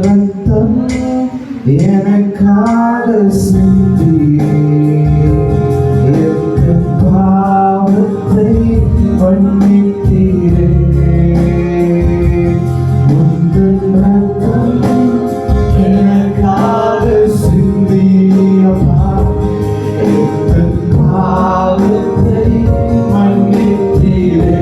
ரத்தம் எனக்காக சிந்தியே என் பாவத்தை மன்னித்தீரே. உந்தன் ரத்தம் எனக்காக சிந்தியப்பா என் பாவத்தை மன்னித்தீரே.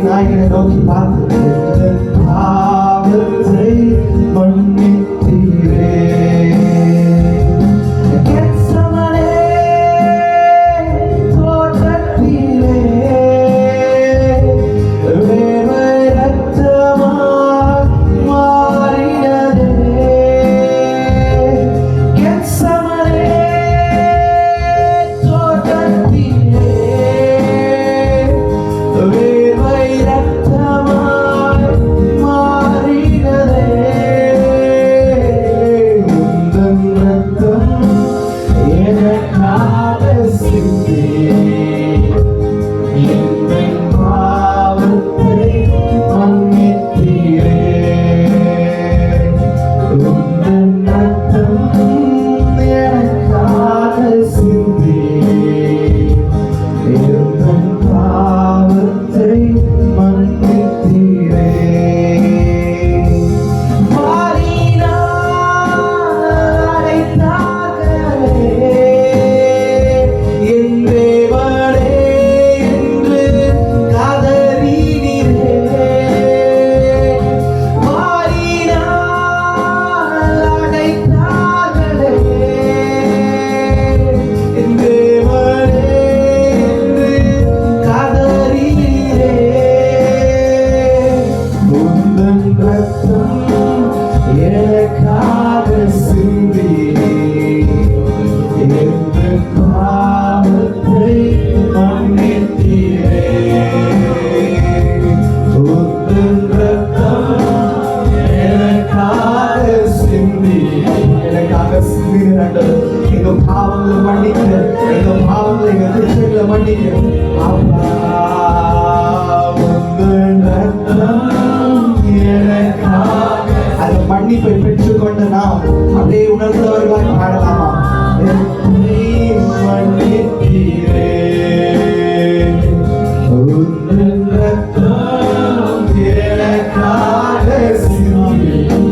நாயகனை நோக்கி பார்த்து பாவத்தை மன்னித்தீரே. எங்க பாவங்களை மன்னிக்க, எங்க பாவங்களை எங்க குற்றங்களை மன்னிக்க. அந்த மன்னிப்பை பெற்றுக்கொண்ட நாம் அப்படியே உணர்ந்தவர்களாய் பாடலாமா? மன்னித்தீரே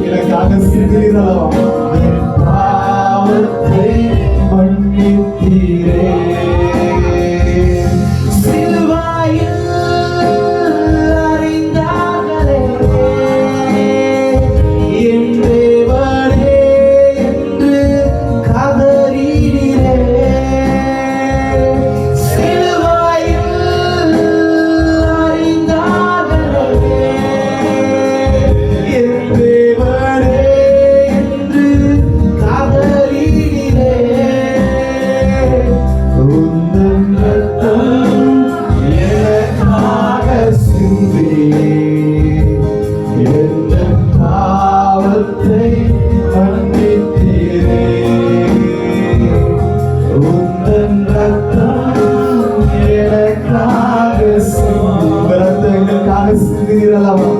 எனக்காக சிந்திரவா பாவத்தை மன்னித்தீரே. சிலுவையில் அறிந்தார்களே என் தேவனே என்று கதறினீரே. சிலுவையில் அறிந்தார்களே என் தேவனே என்று கதறினீரே. உந்தன் ரத்தம் எனக்காக சிந்தியே என் பாவத்தை மன்னித்தீரே. உந்தன் ரத்தம் எனக்காக சிந்தி, ரத்தம் எங்களுக்காக சிந்திரலாம்.